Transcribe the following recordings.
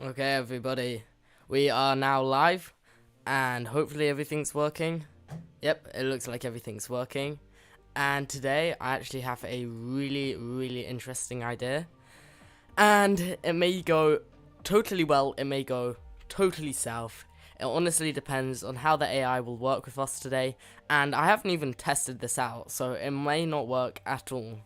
Okay, everybody, we are now live, and hopefully everything's working. Yep, it looks like everything's working. And today I actually have a really interesting idea, and it may go totally well, it may go totally south. It honestly depends on how the AI will work with us today, and I haven't even tested this out, so it may not work at all.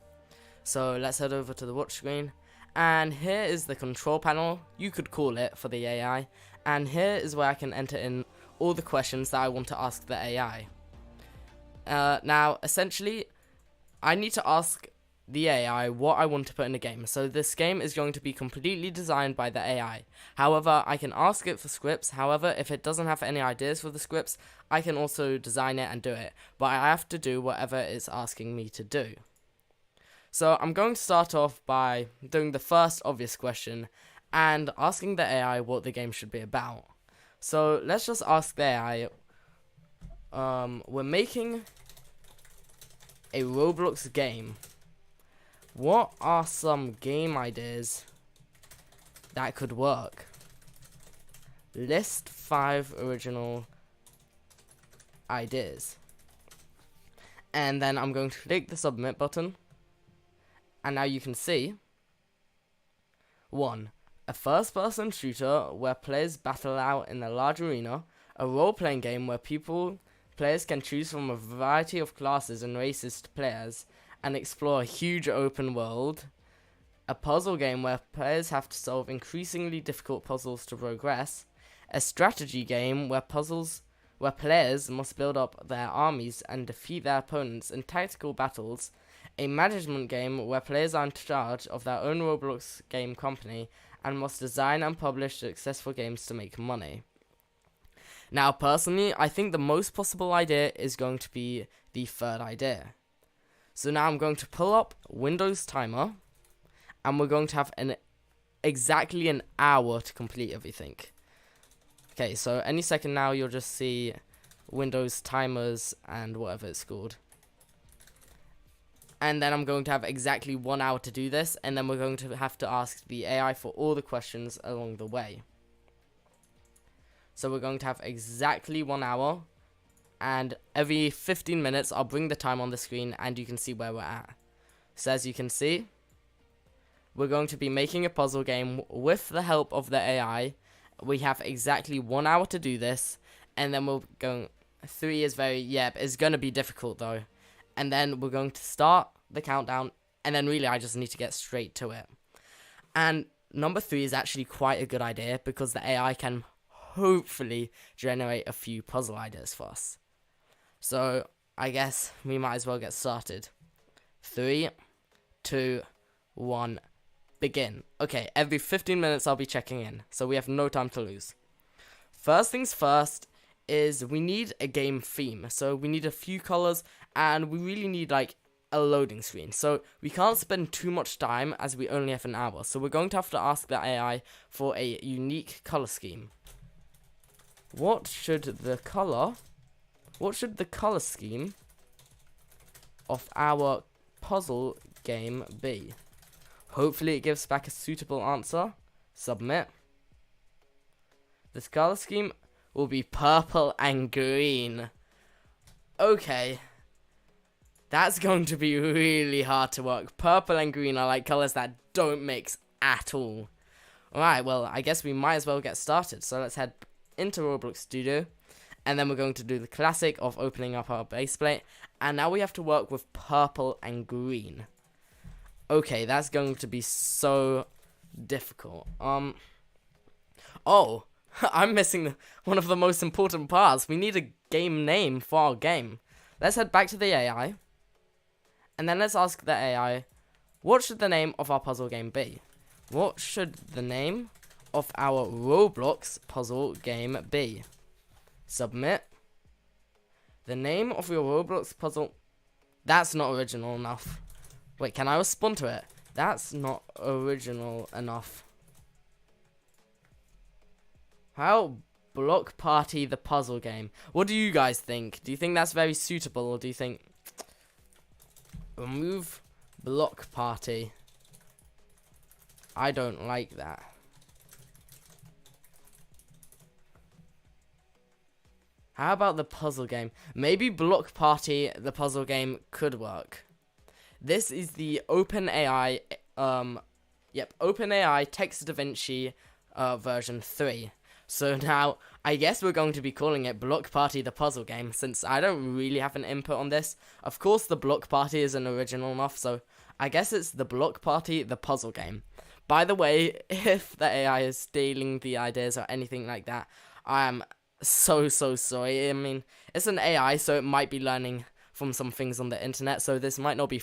So let's head over to the watch screen. And here is the control panel, you could call it, for the AI. And here is where I can enter in all the questions that I want to ask the AI. Now, essentially, I need to ask the AI what I want to put in the game. So this game is going to be completely designed by the AI. However, I can ask it for scripts. However, if it doesn't have any ideas for the scripts, I can also design it and do it. But I have to do whatever it's asking me to do. So I'm going to start off by doing the first obvious question and asking the AI what the game should be about. So let's just ask the AI, we're making a Roblox game. What are some game ideas that could work? List 5 original ideas. And then I'm going to click the submit button. And now you can see 1. A first-person shooter where players battle out in a large arena. A role-playing game where players can choose from a variety of classes and races to players and explore a huge open world. A puzzle game where players have to solve increasingly difficult puzzles to progress. A strategy game where players must build up their armies and defeat their opponents in tactical battles. A management game where players are in charge of their own Roblox game company and must design and publish successful games to make money. Now, personally, I think the most possible idea is going to be the third idea. So now I'm going to pull up Windows Timer, and we're going to have exactly an hour to complete everything. Okay, so any second now you'll just see Windows Timers and whatever it's called. And then I'm going to have exactly 1 hour to do this, and then we're going to have to ask the AI for all the questions along the way. So we're going to have exactly 1 hour, and every 15 minutes I'll bring the time on the screen and you can see where we're at. So as you can see, we're going to be making a puzzle game with the help of the AI. We have exactly 1 hour to do this, and then we're going, 3 is it's going to be difficult though. And then we're going to start the countdown, and then really I just need to get straight to it. And number 3 is actually quite a good idea because the AI can hopefully generate a few puzzle ideas for us. So I guess we might as well get started. 3, 2, 1, begin. Okay, every 15 minutes I'll be checking in, so we have no time to lose. First things first is we need a game theme. So we need a few colors, and we really need like a loading screen. So we can't spend too much time as we only have an hour. So we're going to have to ask the AI for a unique color scheme. What should the color scheme of our puzzle game be? Hopefully it gives back a suitable answer. Submit. This color scheme will be purple and green. Okay. That's going to be really hard to work. Purple and green are like colors that don't mix at all. Alright, well, I guess we might as well get started. So let's head into Roblox Studio. And then we're going to do the classic of opening up our base plate. And now we have to work with purple and green. Okay, that's going to be so difficult. Oh, I'm missing one of the most important parts. We need a game name for our game. Let's head back to the AI. And then let's ask the AI, what should the name of our puzzle game be? What should the name of our Roblox puzzle game be? Submit. The name of your Roblox puzzle... That's not original enough. Wait, can I respond to it? That's not original enough. How Block Party the puzzle game? What do you guys think? Do you think that's very suitable, or do you think remove Block Party? I don't like that. How about the puzzle game? Maybe Block Party, the puzzle game, could work. This is the OpenAI, OpenAI Text DaVinci version 3. So now, I guess we're going to be calling it Block Party the Puzzle Game, since I don't really have an input on this. Of course, the Block Party isn't original enough, so I guess it's the Block Party the Puzzle Game. By the way, if the AI is stealing the ideas or anything like that, I am so sorry. I mean, it's an AI, so it might be learning from some things on the internet, so this might not be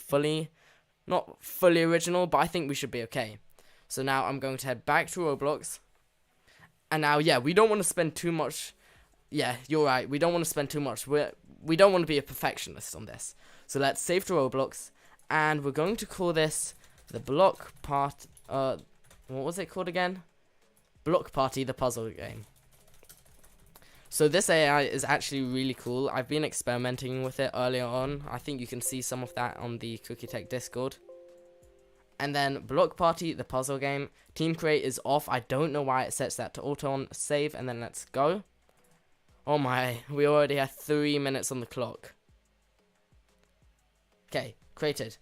not fully original, but I think we should be okay. So now I'm going to head back to Roblox. And now, yeah, we don't want to spend too much. Yeah, you're right. We don't want to spend too much. We don't want to be a perfectionist on this. So let's save to Roblox. And we're going to call this the Block Part. What was it called again? Block Party, the puzzle game. So this AI is actually really cool. I've been experimenting with it earlier on. I think you can see some of that on the Cookie Tech Discord. And then Block Party, the puzzle game. Team Create is off. I don't know why it sets that to auto on. Save, and then let's go. Oh my, we already have 3 minutes on the clock. Okay, created.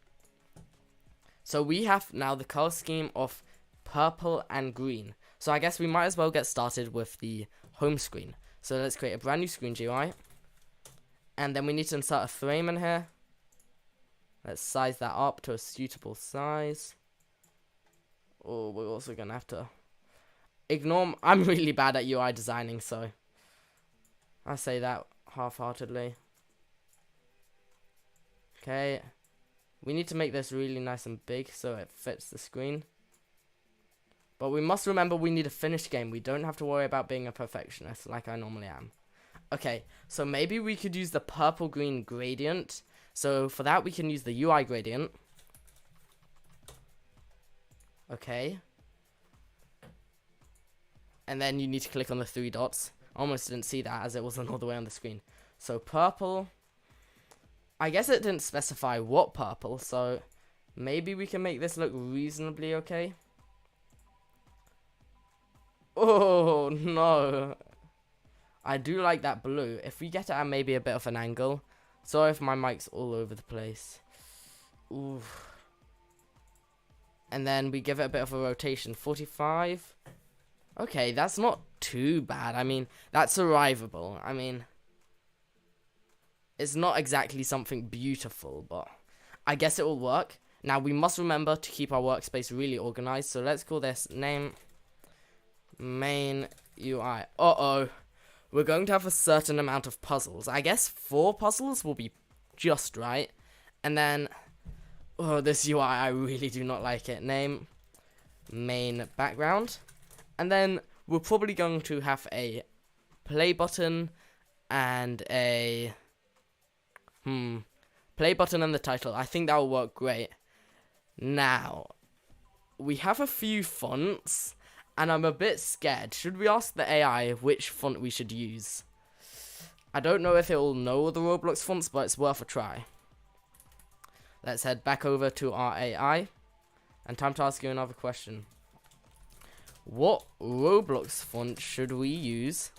So we have now the color scheme of purple and green. So I guess we might as well get started with the home screen. So let's create a brand new screen GUI. And then we need to insert a frame in here. Let's size that up to a suitable size. Oh, we're also going to have to ignore. I'm really bad at UI designing, so I say that half-heartedly. Okay. We need to make this really nice and big so it fits the screen. But we must remember we need a finished game. We don't have to worry about being a perfectionist like I normally am. Okay, so maybe we could use the purple-green gradient. So for that, we can use the UI gradient. Okay. And then you need to click on the 3 dots. Almost didn't see that as it wasn't all the way on the screen. So purple. I guess it didn't specify what purple, so maybe we can make this look reasonably okay. Oh, no. I do like that blue. If we get it at maybe a bit of an angle. Sorry if my mic's all over the place. Ooh. And then we give it a bit of a rotation. 45. Okay, that's not too bad. I mean, that's arrivable. I mean, it's not exactly something beautiful, but I guess it will work. Now, we must remember to keep our workspace really organized. So let's call this name main UI. Uh-oh. We're going to have a certain amount of puzzles. I guess 4 puzzles will be just right. And then, oh, this UI, I really do not like it. Name, main background. And then we're probably going to have a play button and a, play button and the title. I think that will work great. Now, we have a few fonts. And I'm a bit scared. Should we ask the AI which font we should use? I don't know if it will know the Roblox fonts, but it's worth a try. Let's head back over to our AI. And time to ask you another question. What Roblox font should we use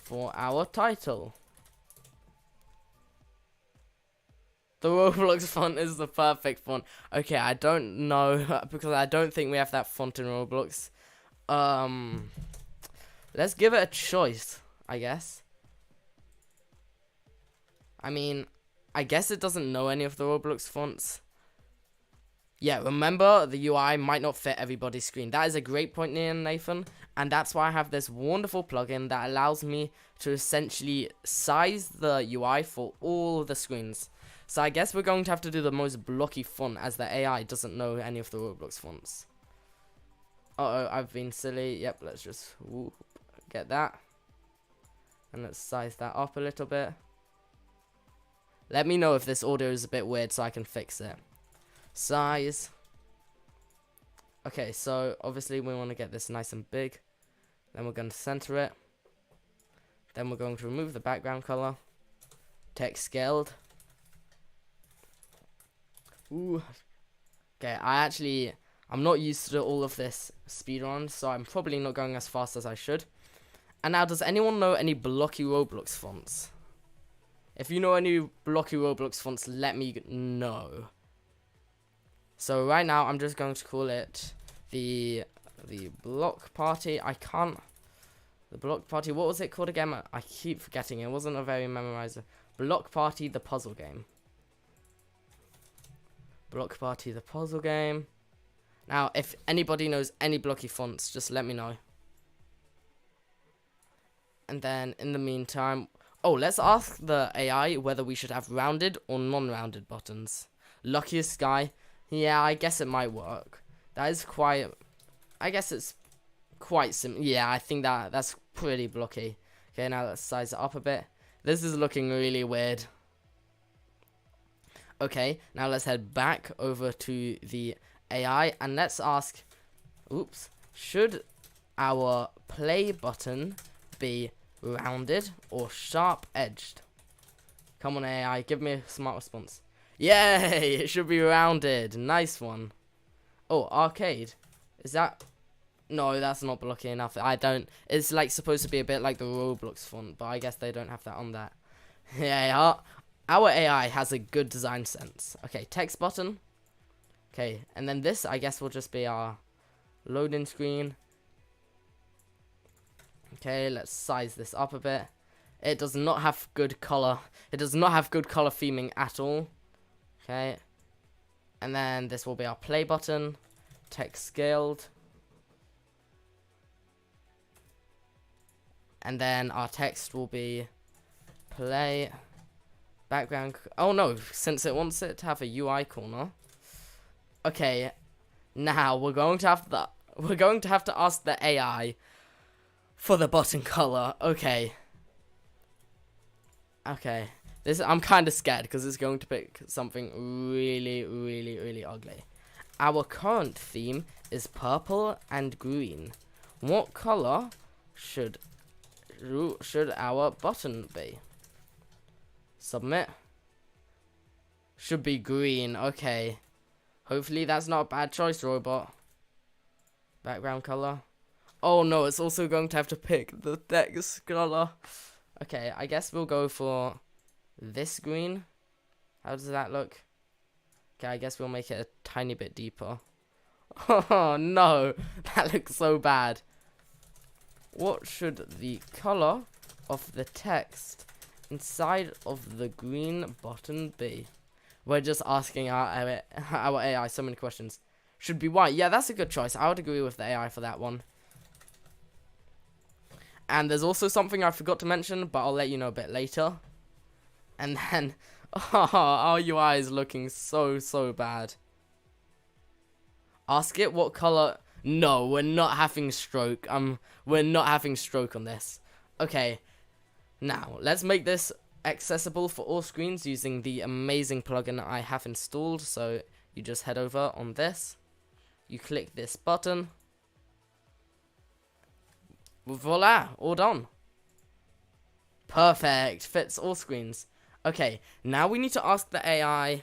for our title? The Roblox font is the perfect font. Okay, I don't know, because I don't think we have that font in Roblox. Let's give it a choice, I guess. I mean, I guess it doesn't know any of the Roblox fonts. Yeah, remember, the UI might not fit everybody's screen. That is a great point, Nathan. And that's why I have this wonderful plugin that allows me to essentially size the UI for all the screens. So I guess we're going to have to do the most blocky font, as the AI doesn't know any of the Roblox fonts. Uh-oh, I've been silly. Yep, let's just get that. And let's size that up a little bit. Let me know if this audio is a bit weird so I can fix it. Size. Okay, so obviously we want to get this nice and big. Then we're going to center it. Then we're going to remove the background color. Text scaled. Ooh. Okay, I'm not used to all of this speedrun, so I'm probably not going as fast as I should. And now, does anyone know any blocky Roblox fonts? If you know any blocky Roblox fonts, let me know. So right now, I'm just going to call it the block party. The block party, what was it called again? I keep forgetting. It wasn't a very memorizer. Block party, the puzzle game. Block party, the puzzle game. Now, if anybody knows any blocky fonts, just let me know. And then, in the meantime... Oh, let's ask the AI whether we should have rounded or non-rounded buttons. Luckiest guy. Yeah, I guess it might work. That is quite... I guess it's quite simple. Yeah, I think that's pretty blocky. Okay, now let's size it up a bit. This is looking really weird. Okay, now let's head back over to the AI and let's ask... Oops. Should our play button be rounded or sharp edged? Come on, AI, give me a smart response. Yay! It should be rounded. Nice one. Oh, arcade. Is that... No, that's not blocky enough. It's like supposed to be a bit like the Roblox font, but I guess they don't have that on that. Yeah, our AI has a good design sense. Okay, text button. Okay, and then this, I guess, will just be our loading screen. Okay, let's size this up a bit. It does not have good color. It does not have good color theming at all. Okay. And then this will be our play button. Text scaled. And then our text will be play background. Oh no, since it wants it to have a UI corner. Okay. Now we're going to have to ask the AI for the button color. Okay. Okay. I'm kind of scared because it's going to pick something really, really, really ugly. Our current theme is purple and green. What color should our button be? Submit. Should be green. Okay. Hopefully that's not a bad choice, robot. Background color. Oh no, it's also going to have to pick the text color. Okay, I guess we'll go for this green. How does that look? Okay, I guess we'll make it a tiny bit deeper. Oh no, that looks so bad. What should the color of the text inside of the green button be? We're just asking our AI so many questions. Should be white. Yeah, that's a good choice. I would agree with the AI for that one. And there's also something I forgot to mention, but I'll let you know a bit later. And then, oh, our UI is looking so bad. Ask it what color... No, we're not having stroke. We're not having stroke on this. Okay, now, let's make this accessible for all screens using the amazing plugin I have installed. So, you just head over on this. You click this button. Voila, all done. Perfect, fits all screens. Okay, now we need to ask the AI,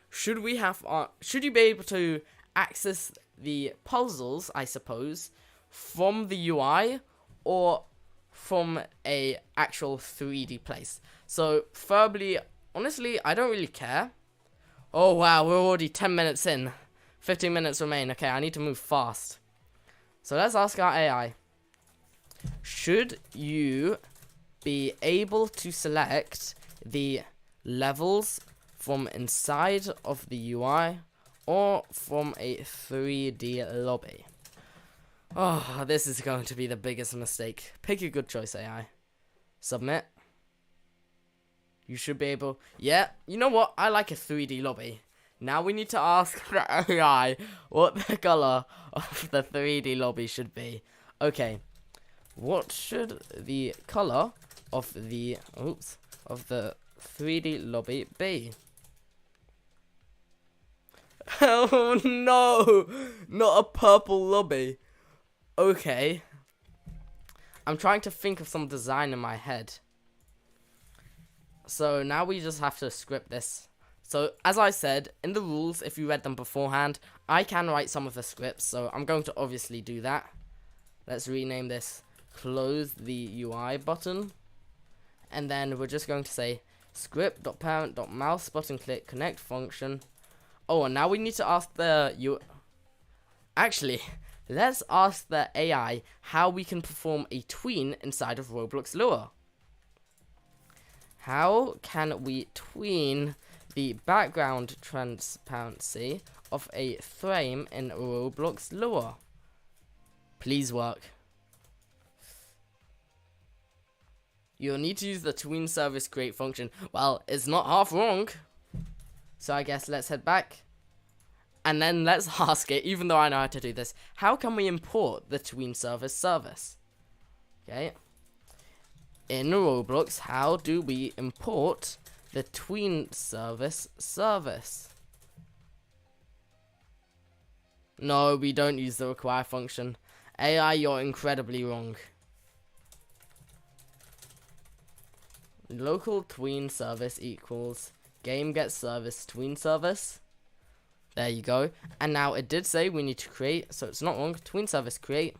should you be able to access the puzzles, I suppose, from the UI or from a actual 3D place? So, preferably, honestly, I don't really care. Oh wow, we're already 10 minutes in. 15 minutes remain. Okay, I need to move fast. So let's ask our AI. Should you be able to select the levels from inside of the UI or from a 3D lobby? Oh, this is going to be the biggest mistake. Pick a good choice, AI. Submit. You should be able... Yeah, you know what? I like a 3D lobby. Now we need to ask the AI what the color of the 3D lobby should be. Okay. What should the color of the 3D lobby be? Oh no! Not a purple lobby. Okay. I'm trying to think of some design in my head. So now we just have to script this. So as I said, in the rules, if you read them beforehand, I can write some of the scripts. So I'm going to obviously do that. Let's rename this close the UI button, and then we're just going to say script.parent.mouse button click connect function. Oh, and now we need to ask actually, let's ask the AI how we can perform a tween inside of Roblox Lua. How can we tween the background transparency of a frame in Roblox Lua? Please work. You'll need to use the tween service create function. Well, it's not half wrong. So I guess let's head back. And then let's ask it, even though I know how to do this, how can we import the tween service? Okay. In Roblox, how do we import the tween service? No, we don't use the require function. AI, you're incredibly wrong. Local tween service equals game get service tween service. There you go. And now it did say we need to create, so it's not wrong. Tween service create.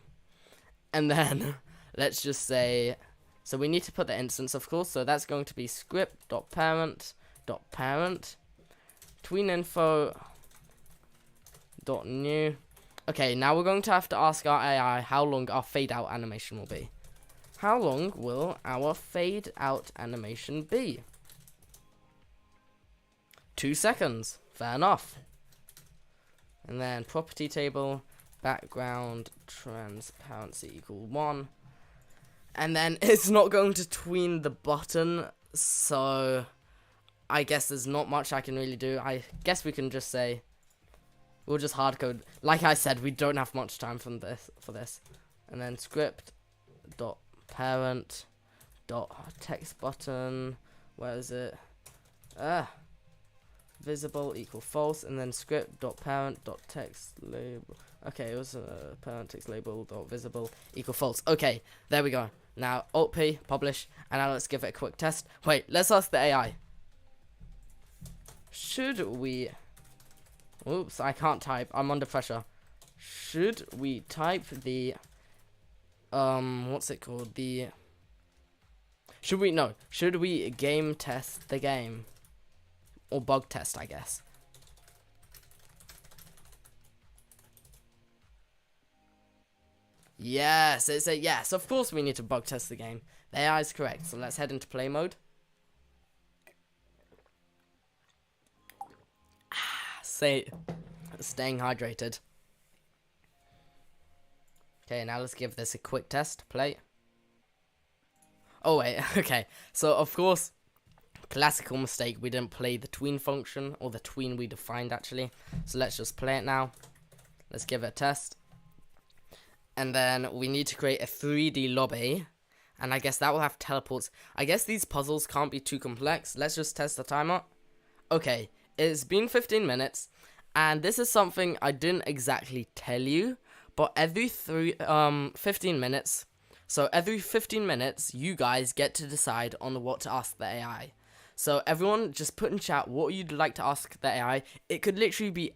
And then let's just say, so we need to put the instance, of course. So that's going to be script.parent.parent tween info.new. Okay, now we're going to have to ask our AI how long our fade out animation will be. How long will our fade out animation be? 2 seconds. Fair enough. And then property table, background transparency equal 1. And then it's not going to tween the button, so I guess there's not much I can really do. I guess we can just say, we'll just hardcode. Like I said, we don't have much time for this. And then script.parent.text button, where is it? Visible equal false, and then script.parent.text label. Okay, it was parent text label dot visible equal false. Okay, there we go. Now Alt P, publish, and now let's give it a quick test. Wait, let's ask the AI. Should we? Oops, I can't type. I'm under pressure. Should we type the what's it called? Should we game test the game? Or bug test, I guess. Yes, it's a yes. Of course we need to bug test the game. The AI is correct. So let's head into play mode. Staying hydrated. Okay, now let's give this a quick test. Play. Oh wait, okay. So of course, classical mistake, we didn't play the tween function, or the tween we defined actually. So let's just play it now. Let's give it a test. And then we need to create a 3D lobby. And I guess that will have teleports. I guess these puzzles can't be too complex. Let's just test the timer. Okay, it's been 15 minutes. And this is something I didn't exactly tell you. But every 15 minutes, so every 15 minutes, you guys get to decide on what to ask the AI. So everyone, just put in chat what you'd like to ask the AI. It could literally be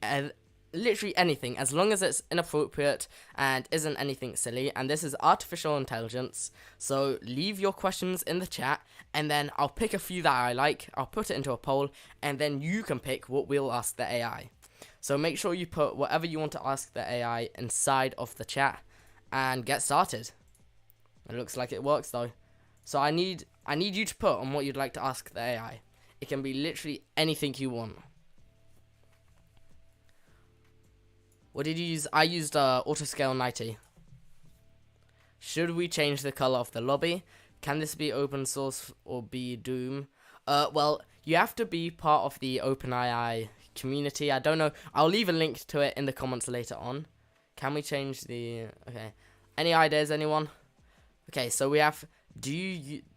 literally anything, as long as it's inappropriate and isn't anything silly. And this is artificial intelligence. So leave your questions in the chat, and then I'll pick a few that I like. I'll put it into a poll, and then you can pick what we'll ask the AI. So make sure you put whatever you want to ask the AI inside of the chat, and get started. It looks like it works though. So I need you to put on what you'd like to ask the AI. It can be literally anything you want. What did you use? I used autoscale 90. Should we change the color of the lobby? Can this be open source or be Doom? Well, you have to be part of the OpenAI community. I don't know. I'll leave a link to it in the comments later on. Can we change the... Okay. Any ideas, anyone? Okay, so we have...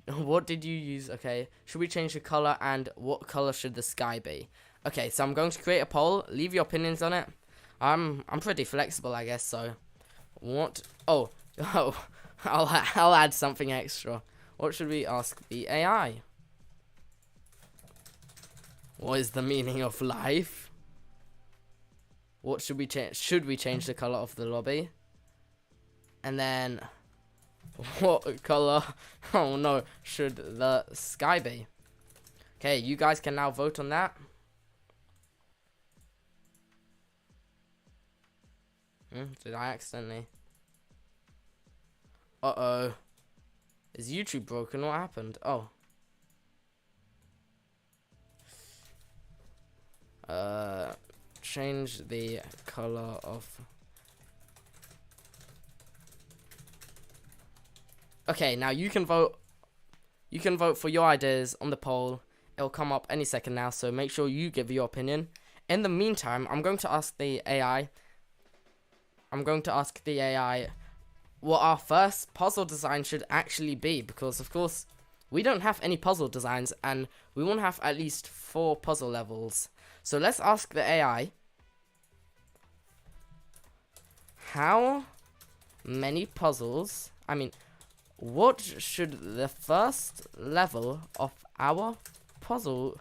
What did you use? Okay. Should we change the color, and what color should the sky be? Okay, so I'm going to create a poll. Leave your opinions on it. I'm pretty flexible, I guess, so... What... Oh. I'll add something extra. What should we ask the AI? What is the meaning of life? What should we change? Should we change the color of the lobby? And then What color, oh no, should the sky be? Okay, you guys can now vote on that. Did I accidentally? Uh-oh. Is YouTube broken? What happened? Oh. Change the color of... Okay, now you can vote. You can vote for your ideas on the poll. It'll come up any second now, so make sure you give your opinion. In the meantime, I'm going to ask the AI. What our first puzzle design should actually be, because of course we don't have any puzzle designs and we want to have at least 4 puzzle levels. So let's ask the AI, how many puzzles, what should the first level of our puzzle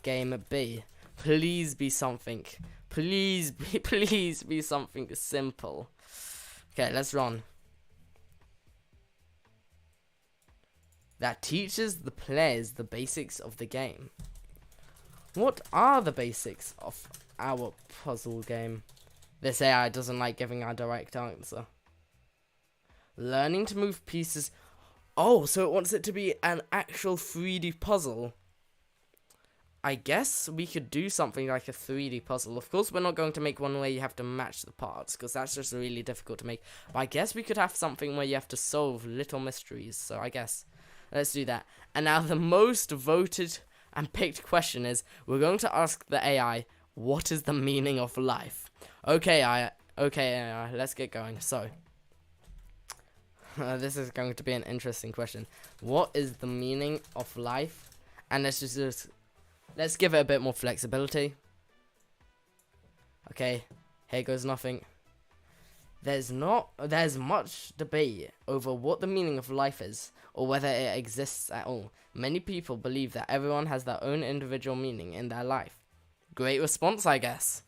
game be? Please be something. Please be something simple. Okay, let's run. That teaches the players the basics of the game. What are the basics of our puzzle game? This AI doesn't like giving a direct answer. Learning to move pieces. Oh, so it wants it to be an actual 3D puzzle. I guess we could do something like a 3D puzzle. Of course, we're not going to make one where you have to match the parts, because that's just really difficult to make. But I guess we could have something where you have to solve little mysteries. So I guess let's do that. And now the most voted and picked question is, we're going to ask the AI, what is the meaning of life? Okay, AI, let's get going. So, this is going to be an interesting question. What is the meaning of life? And let's give it a bit more flexibility. Okay, here goes nothing. There's much debate over what the meaning of life is, or whether it exists at all. Many people believe that everyone has their own individual meaning in their life. Great response, I guess.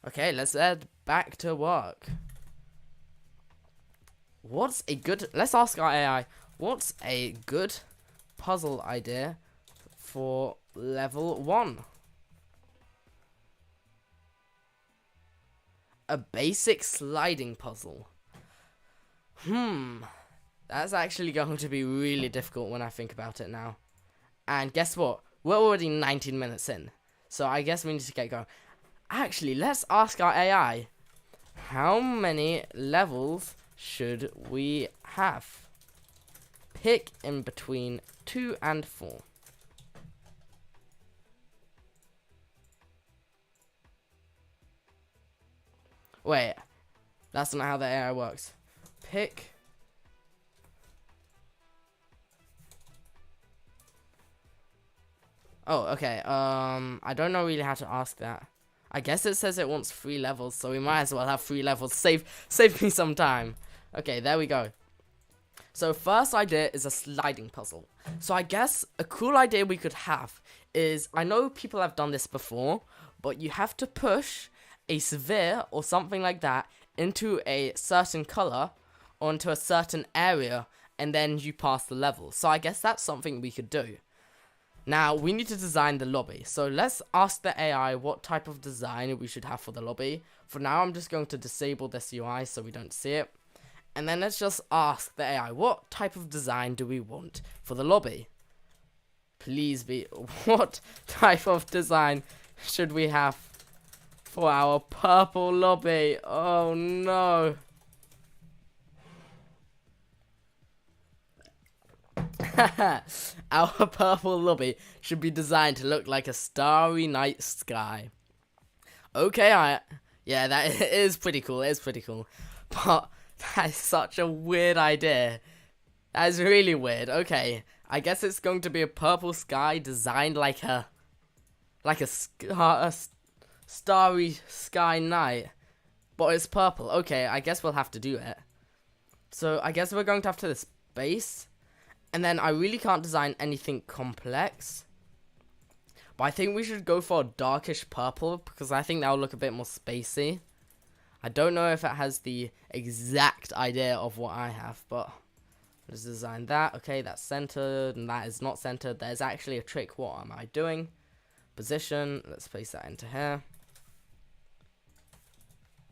Okay, let's head back to work. Let's ask our AI, what's a good puzzle idea for level 1? A basic sliding puzzle. That's actually going to be really difficult when I think about it now. And guess what? We're already 19 minutes in. So I guess we need to get going. Actually, let's ask our AI, how many levels should we have? Pick in between 2 and 4. Wait, that's not how the AI works. Pick. Oh, okay. I don't know really how to ask that. I guess it says it wants 3 levels, so we might as well have 3 levels. Save me some time. Okay, there we go. So first idea is a sliding puzzle. So I guess a cool idea we could have is, I know people have done this before, but you have to push a sphere or something like that into a certain color or into a certain area, and then you pass the level. So I guess that's something we could do. Now we need to design the lobby, so let's ask the AI what type of design we should have for the lobby. For now, I'm just going to disable this UI so we don't see it, and then let's just ask the AI, what type of design do we want for the lobby? Please be, what type of design should we have for our purple lobby? Oh no. Our purple lobby should be designed to look like a starry night sky. Okay, yeah, that is pretty cool. It is pretty cool. But that is such a weird idea. That is really weird. Okay, I guess it's going to be a purple sky designed like a starry sky night, but it's purple. Okay, I guess we'll have to do it. So I guess we're going to have to this base. And then I really can't design anything complex. But I think we should go for a darkish purple, because I think that will look a bit more spacey. I don't know if it has the exact idea of what I have, but Let's design that. Okay, that's centered, and that is not centered. There's actually a trick. What am I doing? Position. Let's place that into here.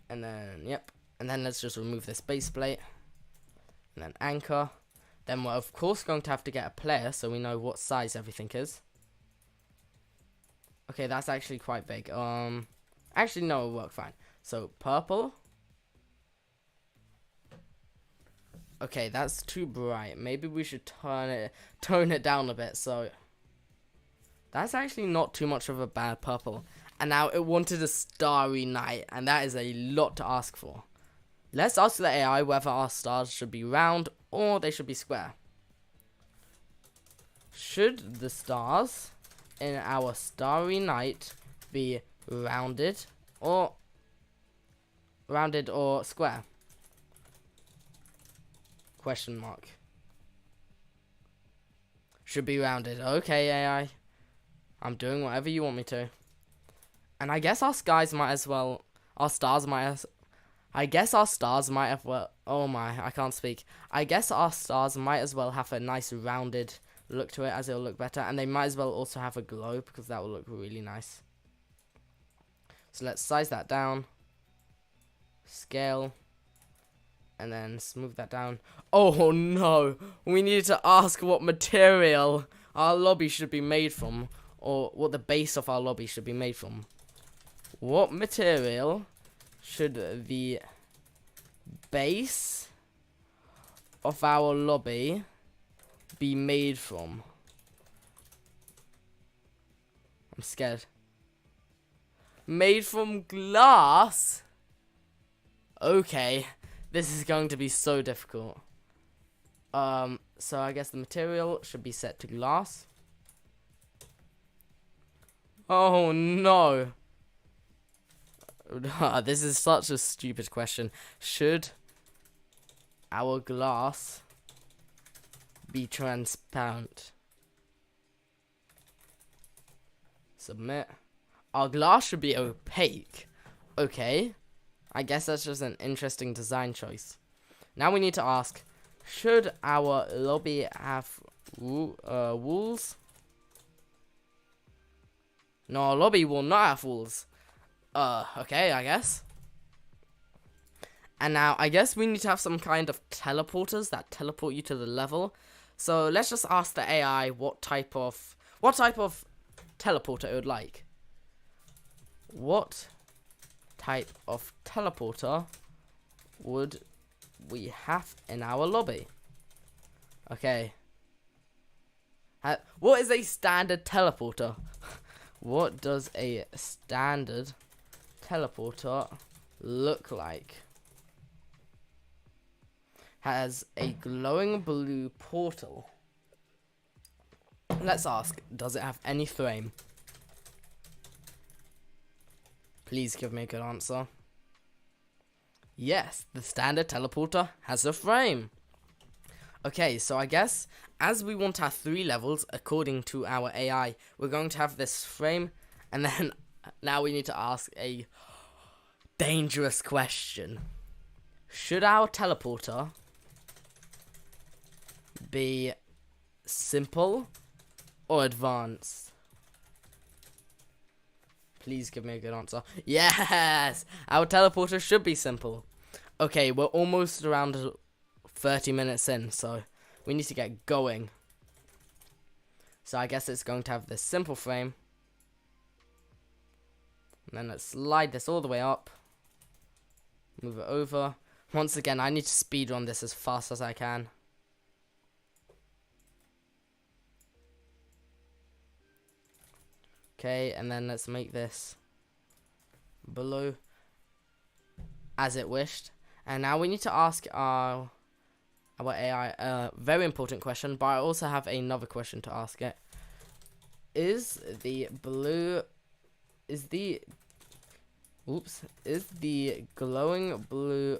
And then, yep. And then let's just remove this base plate. And then anchor. Then we're of course going to have to get a player so we know what size everything is. Okay, that's actually quite big. Actually no, it'll work fine. So purple. Okay, that's too bright. Maybe we should tone it down a bit. So that's actually not too much of a bad purple. And now it wanted a starry night, and that is a lot to ask for. Let's ask the AI whether our stars should be round or they should be square. Should the stars in our starry night be rounded or square? Question mark. Should be rounded. Okay, AI. I'm doing whatever you want me to. And I guess our stars might as well. I guess our stars might have well. Oh my, I can't speak. I guess our stars might as well have a nice rounded look to it, as it'll look better, and they might as well also have a glow because that will look really nice. So let's size that down, scale, and then smooth that down. Oh no, we need to ask what material our lobby should be made from, or what the base of our lobby should be made from. What material should the base of our lobby be made from? I'm scared. Made from glass? Okay, this is going to be so difficult. So I guess the material should be set to glass. Oh no. This is such a stupid question. Should our glass be transparent? Submit. Our glass should be opaque. Okay. I guess that's just an interesting design choice. Now we need to ask, should our lobby have walls? No, our lobby will not have walls. Okay, I guess. And now, I guess we need to have some kind of teleporters that teleport you to the level. So let's just ask the AI what type of teleporter it would like. What type of teleporter would we have in our lobby? Okay. What is a standard teleporter? What does a standard teleporter look like? Has a glowing blue portal. Let's ask, does it have any frame? Please give me a good answer. Yes, the standard teleporter has a frame. Okay, so I guess as we want our 3 levels according to our AI, we're going to have this frame, and then now we need to ask a dangerous question. Should our teleporter be simple or advanced? Please give me a good answer. Yes! Our teleporter should be simple. Okay, we're almost around 30 minutes in, so we need to get going. So I guess it's going to have this simple frame. And then let's slide this all the way up. Move it over. Once again, I need to speedrun this as fast as I can. Okay, and then let's make this below as it wished. And now we need to ask our AI a very important question, but I also have another question to ask it. Is the glowing blue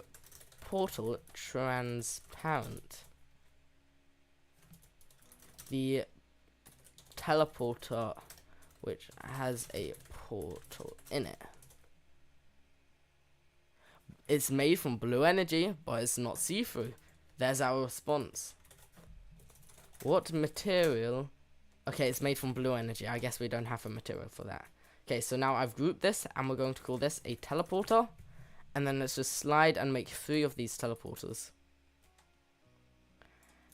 portal transparent? The teleporter which has a portal in it. It's made from blue energy, but it's not see-through. There's our response. What material? Okay, it's made from blue energy. I guess we don't have a material for that. Okay, so now I've grouped this, and we're going to call this a teleporter. And then let's just slide and make 3 of these teleporters.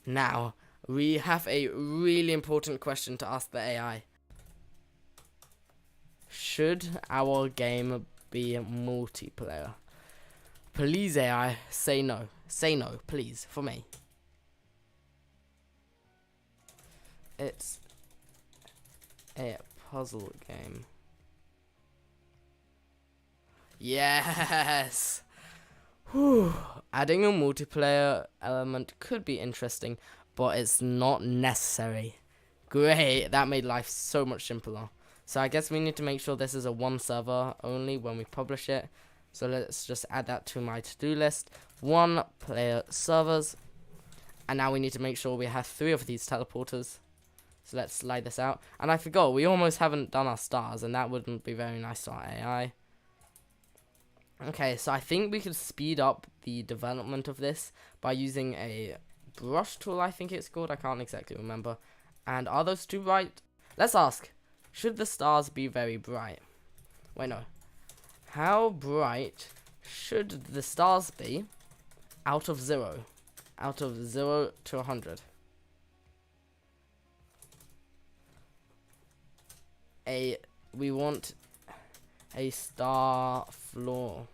Now, we have a really important question to ask the AI. Should our game be multiplayer? Please, AI, say no. Say no, please, for me. It's a puzzle game. Yes! Whew. Adding a multiplayer element could be interesting, but it's not necessary. Great, that made life so much simpler. So I guess we need to make sure this is a 1 server only when we publish it. So let's just add that to my to-do list. 1 player servers. And now we need to make sure we have 3 of these teleporters. So let's slide this out. And I forgot, we almost haven't done our stars, and that wouldn't be very nice to our AI. Okay, so I think we could speed up the development of this by using a brush tool, I think it's called. I can't exactly remember. And are those 2 bright? Let's ask. Should the stars be very bright? Wait, no. How bright should the stars be out of 0? Out of 0 to 100. We want a star floor.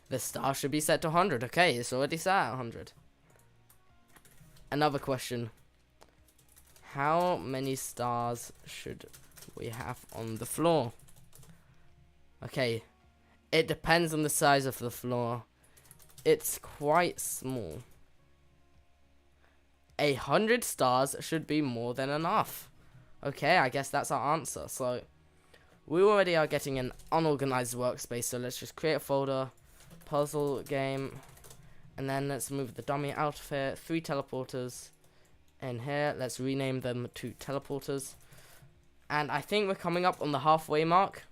The star should be set to 100. Okay, it's already set at 100. Another question. How many stars should we have on the floor? Okay, it depends on the size of the floor. It's quite small. 100 stars should be more than enough. Okay, I guess that's our answer. So we already are getting an unorganized workspace, so let's just create a folder, puzzle game, and then let's move the dummy out of here. 3 teleporters in here. Let's rename them to teleporters. And I think we're coming up on the halfway mark.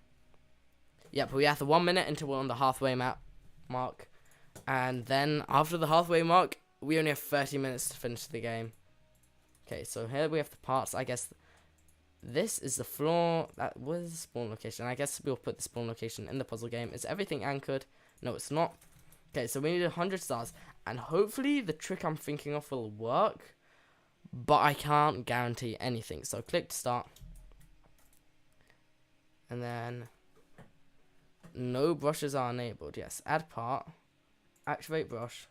Yep, we have the 1 minute until we're on the halfway mark. And then after the halfway mark, we only have 30 minutes to finish the game. Okay, so here we have the parts. I guess this is the floor. That was the spawn location. I guess we'll put the spawn location in the puzzle game. Is everything anchored? No, it's not. Okay, so we need 100 stars. And hopefully the trick I'm thinking of will work. But I can't guarantee anything. So click to start. And then no brushes are enabled. Yes, add part. Activate brush.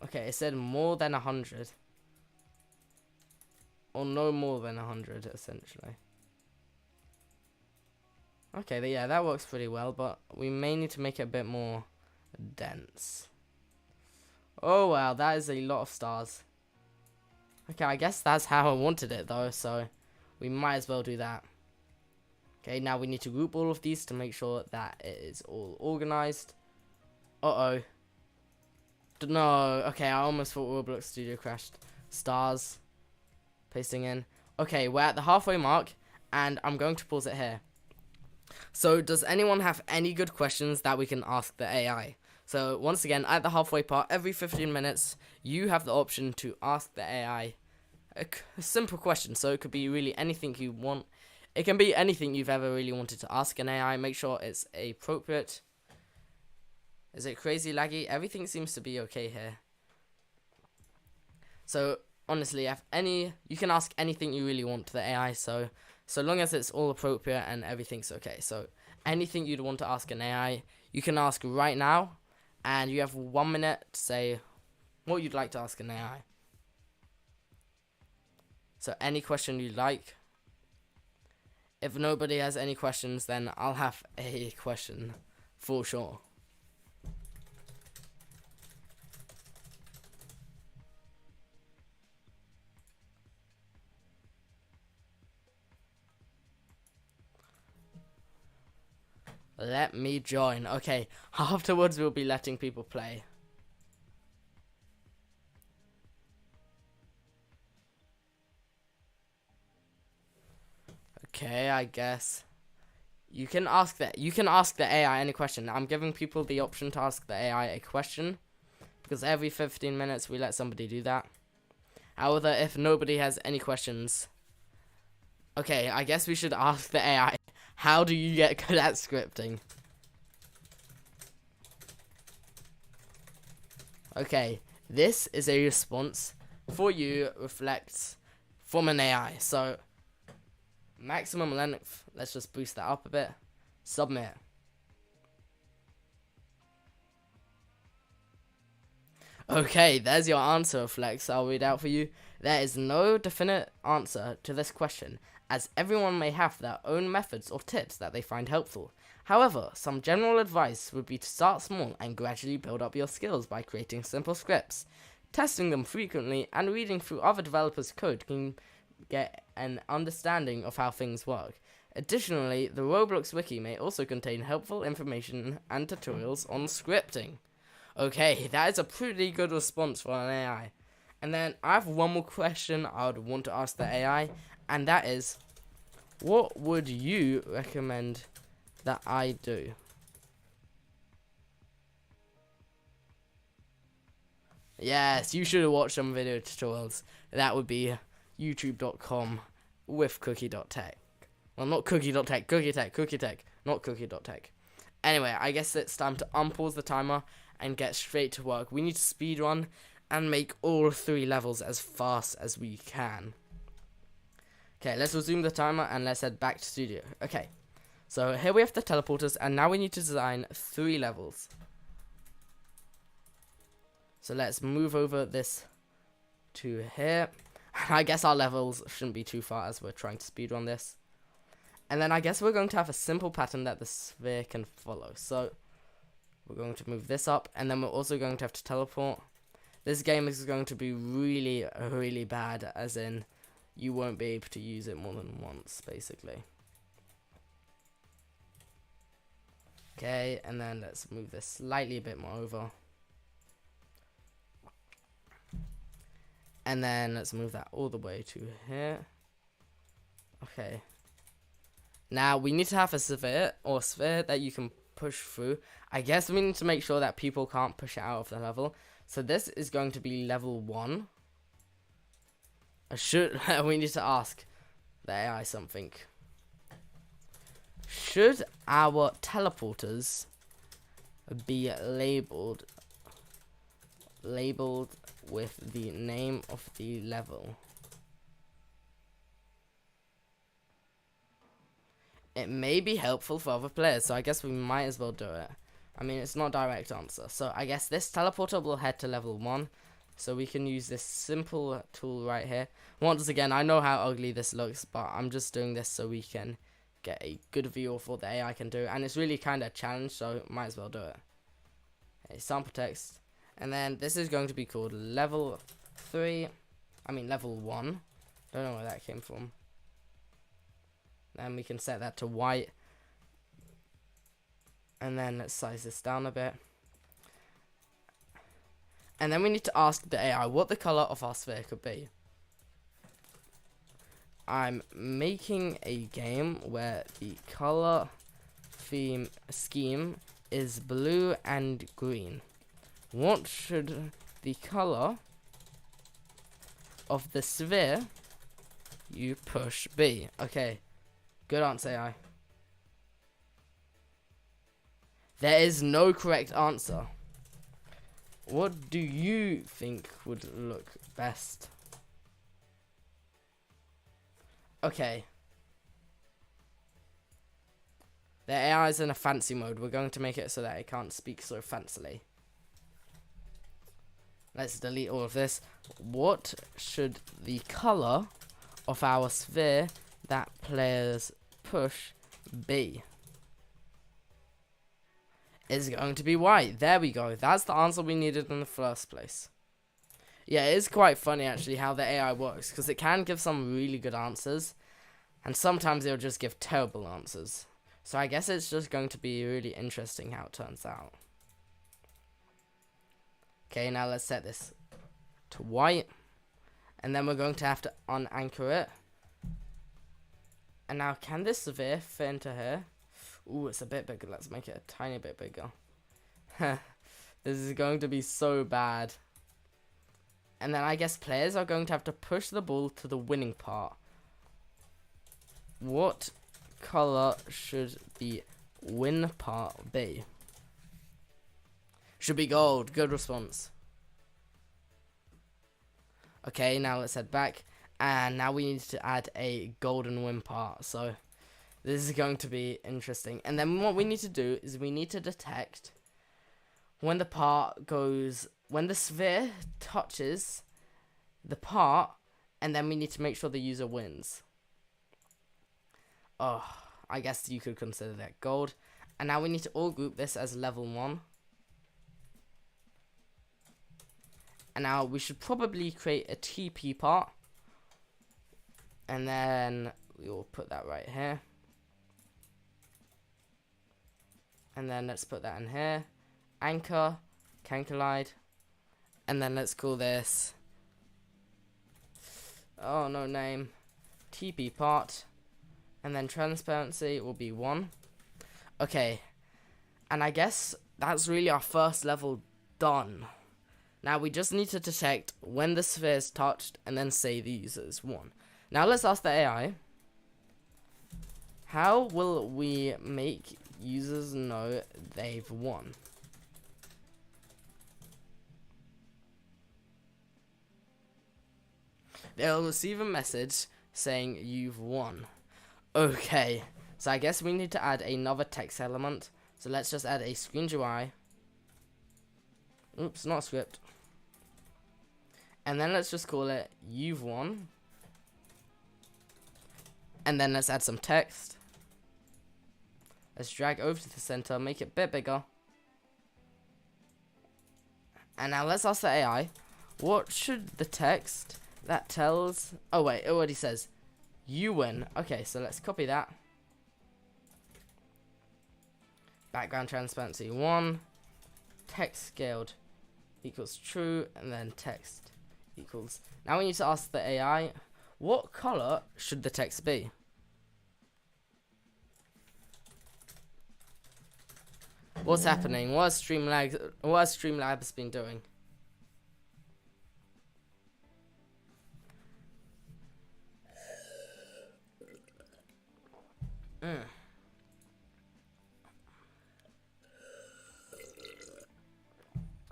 Okay, it said more than 100. Or no more than 100, essentially. Okay, yeah, that works pretty well, but we may need to make it a bit more dense. Oh, wow, that is a lot of stars. Okay, I guess that's how I wanted it, though, so we might as well do that. Okay, now we need to group all of these to make sure that it is all organized. Uh-oh. No, okay, I almost thought Roblox Studio crashed. Stars. Pasting in. Okay, we're at the halfway mark, and I'm going to pause it here. So, does anyone have any good questions that we can ask the AI? So, once again, at the halfway part, every 15 minutes, you have the option to ask the AI a simple question. So, it could be really anything you want. It can be anything you've ever really wanted to ask an AI. Make sure it's appropriate. Is it crazy laggy? Everything seems to be okay here. So, honestly, you can ask anything you really want to the AI, so long as it's all appropriate and everything's okay. So anything you'd want to ask an AI, you can ask right now, and you have 1 minute to say what you'd like to ask an AI. So any question you like. If nobody has any questions, then I'll have a question for sure. Let me join. Okay, afterwards we'll be letting people play. Okay, I guess you can ask the AI any question. I'm giving people the option to ask the AI a question because every 15 minutes we let somebody do that. However, if nobody has any questions, okay, I guess we should ask the AI, how do you get good at scripting? Okay, this is a response for you, reflects from an AI. So, maximum length, let's just boost that up a bit. Submit. Okay, there's your answer, Flex. I'll read out for you. There is no definite answer to this question, as everyone may have their own methods or tips that they find helpful. However, some general advice would be to start small and gradually build up your skills by creating simple scripts. Testing them frequently and reading through other developers' code can get an understanding of how things work. Additionally, the Roblox wiki may also contain helpful information and tutorials on scripting. Okay, that is a pretty good response for an AI. And then I have one more question I would want to ask the AI, and that is, what would you recommend that I do? Yes, you should watch some video tutorials. That would be youtube.com with cookie.tech. Well, not cookie.tech, cookie.tech, not cookie.tech. Anyway, I guess it's time to unpause the timer and get straight to work. We need to speedrun and make all 3 levels as fast as we can. Okay, let's resume the timer and let's head back to studio. Okay, so here we have the teleporters, and now we need to design 3 levels. So let's move over this to here. I guess our levels shouldn't be too far as we're trying to speedrun this. And then I guess we're going to have a simple pattern that the sphere can follow. So we're going to move this up, and then we're also going to have to teleport. This game is going to be really, really bad, as in you won't be able to use it more than once, basically. Okay, and then let's move this slightly a bit more over. And then let's move that all the way to here. Okay. Now, we need to have a sphere that you can push through. I guess we need to make sure that people can't push it out of the level. So this is going to be level 1. We need to ask the AI something. Should our teleporters be labeled with the name of the level? It may be helpful for other players, so I guess we might as well do it. I mean, it's not a direct answer. So I guess this teleporter will head to level 1. So we can use this simple tool right here. Once again, I know how ugly this looks, but I'm just doing this so we can get a good view of what the AI can do. And it's really kind of a challenge, so might as well do it. Okay, sample text. And then this is going to be called level 1. Don't know where that came from. Then we can set that to white. And then let's size this down a bit. And then we need to ask the AI what the color of our sphere could be. I'm making a game where the color theme scheme is blue and green. What should the color of the sphere you push be? Okay, good answer, AI. There is no correct answer. What do you think would look best? Okay. The AI is in a fancy mode. We're going to make it so that it can't speak so fancily. Let's delete all of this. What should the color of our sphere that players push be? It's going to be white. There we go. That's the answer we needed in the first place. Yeah, it is quite funny actually how the AI works, because it can give some really good answers, and sometimes it'll just give terrible answers. So I guess it's just going to be really interesting how it turns out. Okay, now let's set this to white, and then we're going to have to unanchor it. And now, can this sphere fit into here? Ooh, it's a bit bigger. Let's make it a tiny bit bigger. This is going to be so bad. And then I guess players are going to have to push the ball to the winning part. What color should the win part be? Should be gold. Good response. Okay, now let's head back. And now we need to add a golden win part. So this is going to be interesting. And then what we need to do is we need to detect when the part goes, when the sphere touches the part, and then we need to make sure the user wins. Oh, I guess you could consider that gold. And now we need to all group this as level 1. And now we should probably create a TP part. And then we will put that right here. And then let's put that in here. Anchor, can collide. And then let's call this, oh no name, TP part. And then transparency will be 1. Okay. And I guess that's really our first level done. Now we just need to detect when the sphere is touched and then say the user is won. Now let's ask the AI. How will we make users know they've won? They'll receive a message saying you've won. Okay, so I guess we need to add another text element. So let's just add a screen UI. Oops, not script. And then let's just call it you've won. And then let's add some text. Let's drag over to the center, make it a bit bigger. And now let's ask the AI, what should the text that tells, oh wait, it already says you win. Okay, so let's copy that. Background transparency 1, text scaled equals true, and then text equals. Now we need to ask the AI, what color should the text be? What's happening? What has Streamlabs been doing?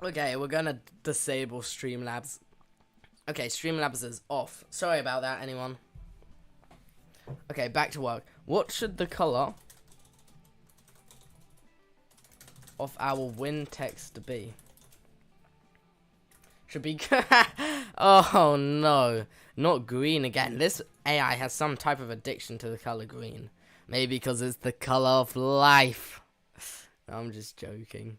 Okay, we're gonna disable Streamlabs. Okay, Streamlabs is off. Sorry about that, anyone. Okay, back to work. What should the color of our win text be? Should be oh no, not green again. This AI has some type of addiction to the color green. Maybe because it's the color of life. No, I'm just joking.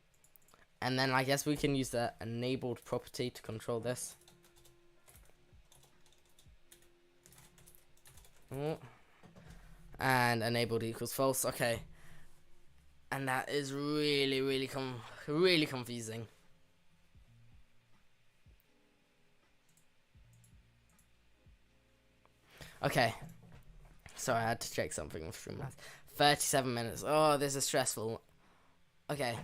And then I guess we can use the enabled property to control this. Oh. And enabled equals false. Okay. And that is really confusing. Okay. Sorry, I had to check something with Streamlabs. 37 minutes. Oh, this is stressful. Okay.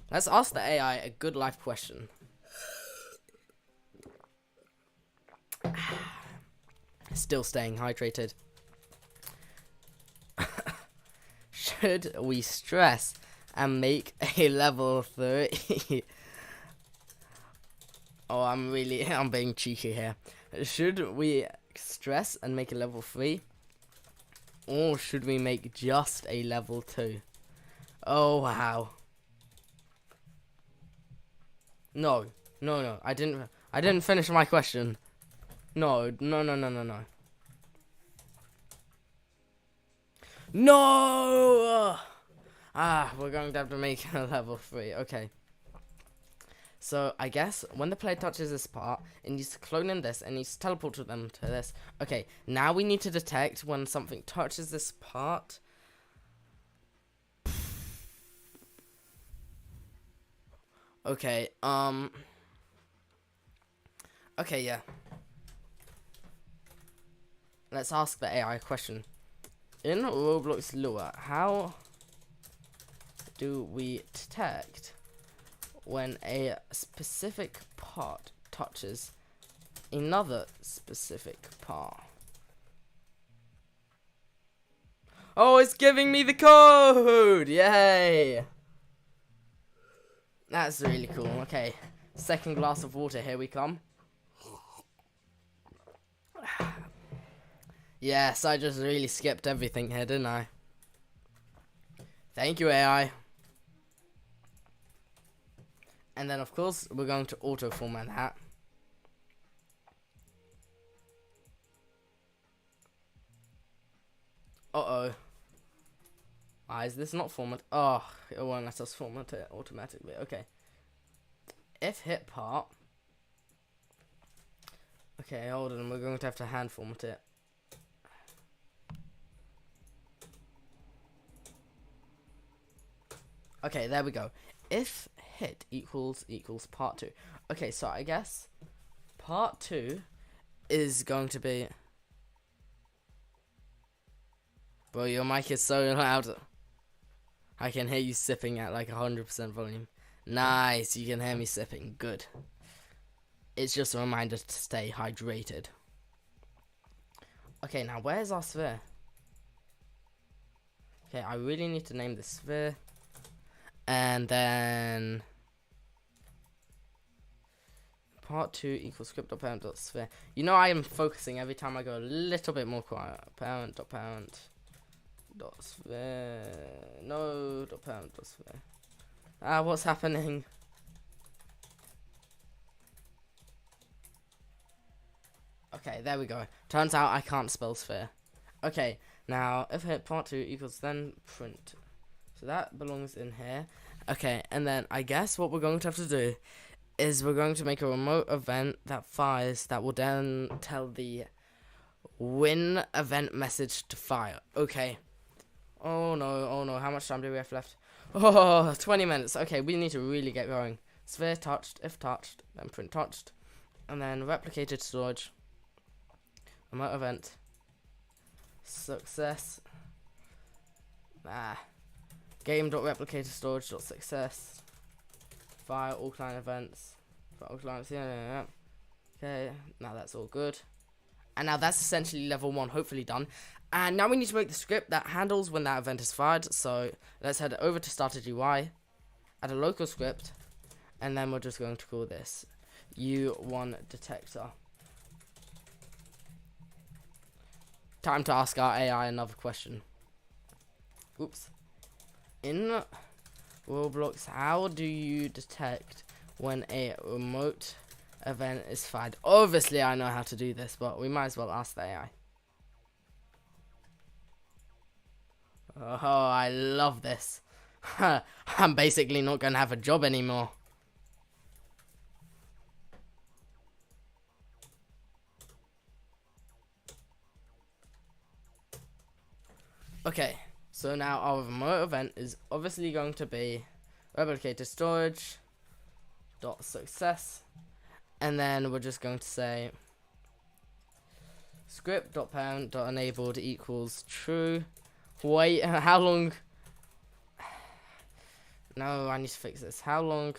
Let's ask the AI a good life question. Still staying hydrated. Should we stress and make a level 3? Oh, I'm being cheeky here. Should we stress and make a level 3? Or should we make just a level 2? Oh, wow. No. I didn't finish my question. No. No! We're going to have to make a level 3. Okay. So, I guess when the player touches this part, it needs to clone in this and needs to teleport to them to this. Okay, now we need to detect when something touches this part. Okay, okay, yeah. Let's ask the AI a question. In Roblox Lure, how do we detect when a specific part touches another specific part. Oh, it's giving me the code! Yay! That's really cool. Okay, second glass of water, here we come. Yes, I just really skipped everything here, didn't I? Thank you, AI. And then, of course, we're going to auto-format that. Uh-oh. Why is this not format? Oh, it won't let us format it automatically. Okay. If hit part. Okay, hold on. We're going to have to hand format it. Okay, there we go. If hit equals part 2. Okay, so I guess part 2 is going to be... Bro, your mic is so loud. I can hear you sipping at like 100% volume. Nice, you can hear me sipping. Good. It's just a reminder to stay hydrated. Okay, now where's our sphere? Okay, I really need to name this sphere. And then part 2 equals script.parent.sphere. You know I am focusing every time I go a little bit more quiet. Parent.parent.sphere. No, .parent.sphere. What's happening? Okay, there we go. Turns out I can't spell sphere. Okay, now if hit part 2 equals then print. So that belongs in here. Okay, and then I guess what we're going to have to do is we're going to make a remote event that fires that will then tell the win event message to fire. Okay. Oh no, how much time do we have left? Oh, 20 minutes. Okay, we need to really get going. Sphere touched, if touched, then print touched. And then replicated storage. Remote event. Success. Game.replicated storage.success. Fire all client events. Fire all clients. Yeah. Okay, now that's all good. And now that's essentially level 1, hopefully done. And now we need to make the script that handles when that event is fired. So let's head over to starter GUI, add a local script, and then we're just going to call this U1 detector. Time to ask our AI another question. Oops. In Roblox, how do you detect when a remote event is fired? Obviously, I know how to do this, but we might as well ask the AI. Oh, I love this. I'm basically not going to have a job anymore. Okay, so now our remote event is obviously going to be replicated storage dot success, and then we're just going to say script dot parent dot enabled equals true. Wait, how long? No, I need to fix this. How long?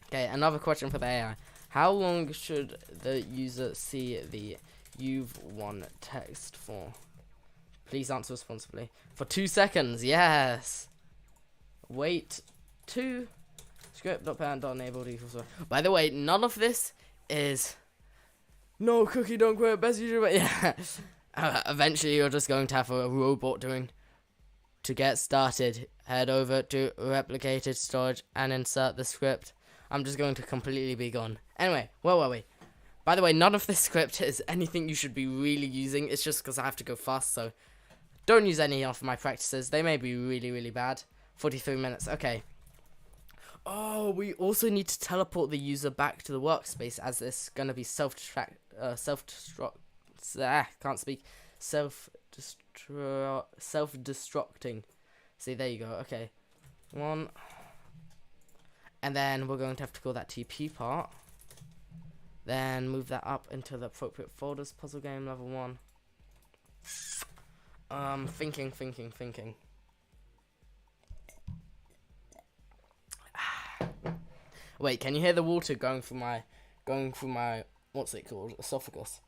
Okay, another question for the AI. How long should the user see the you've won text for? Please answer responsibly. For 2 seconds, yes. Wait 2. Script.parent.enabled equals. By the way, none of this is no cookie don't quit best YouTuber. Yeah. Eventually you're just going to have a robot doing. To get started, head over to replicated storage and insert the script. I'm just going to completely be gone. Anyway, where were we? By the way, none of this script is anything you should be really using. It's just because I have to go fast, so don't use any of my practices. They may be really, really bad. 43 minutes, okay. Oh, we also need to teleport the user back to the workspace, as this is going to be self-destructing. See, there you go. Okay, 1, and then we're going to have to call that TP part. Then move that up into the appropriate folders. Puzzle game level 1. Thinking. Wait, can you hear the water going through my what's it called? Esophagus.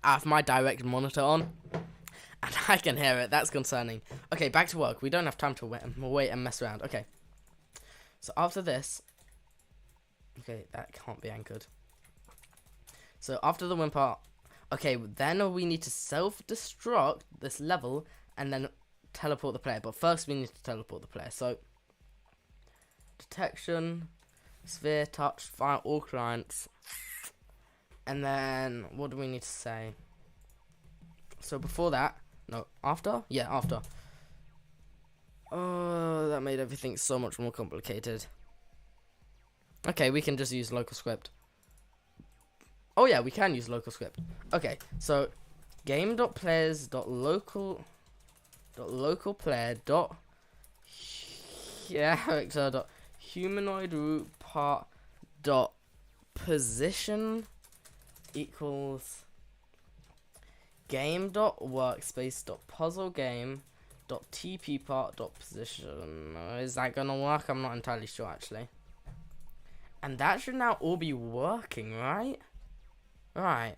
I have my direct monitor on, and I can hear it. That's concerning. Okay, back to work. We don't have time to wait and mess around. Okay. So after this, okay, that can't be anchored. So after the win part, okay, then we need to self-destruct this level and then teleport the player. But first we need to teleport the player. So detection, sphere, touch, fire all clients. And then what do we need to say? So before that, no, after? Yeah, after. Oh, that made everything so much more complicated. Okay, we can just use local script. Oh yeah, we can use local script. Okay, so game.players.localplayer.character.humanoid root part dot position equals game.workspace.puzzlegame.tp part.position. Is that gonna work? I'm not entirely sure actually. And that should now all be working, right? Right.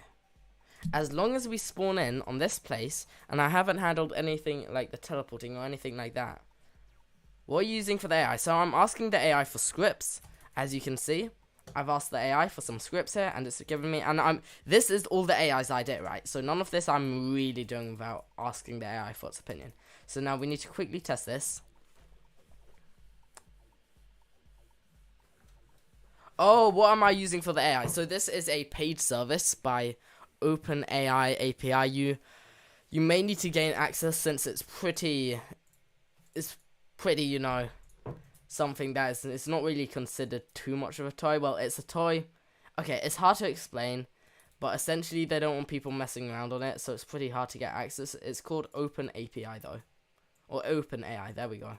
As long as we spawn in on this place, and I haven't handled anything like the teleporting or anything like that. What are you using for the AI? So I'm asking the AI for scripts, as you can see. I've asked the AI for some scripts here, and it's giving me, and this is all the AI's I did, right? So none of this I'm really doing without asking the AI for its opinion. So now we need to quickly test this. Oh, what am I using for the AI? So this is a paid service by OpenAI API. You may need to gain access since it's pretty, you know, something that is, it's not really considered too much of a toy. Well, it's a toy. Okay, it's hard to explain, but essentially they don't want people messing around on it, so it's pretty hard to get access. It's called OpenAPI though, or OpenAI. There we go.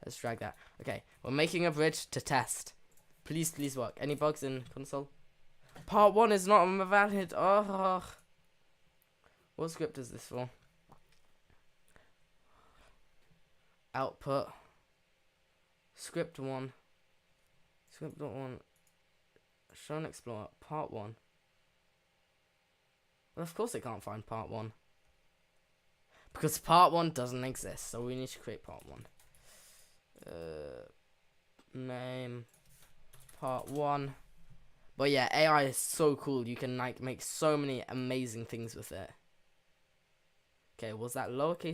Let's drag that. Okay, we're making a bridge to test. Please work. Any bugs in console? Part 1 is not valid. Oh. What script is this for? Output. Script 1. Script 1. Show and explore. Part 1. Well, of course it can't find part 1. Because part 1 doesn't exist. So we need to create part 1. Name. Part 1. But yeah, AI is so cool. You can like make so many amazing things with it. Okay, was that lowercase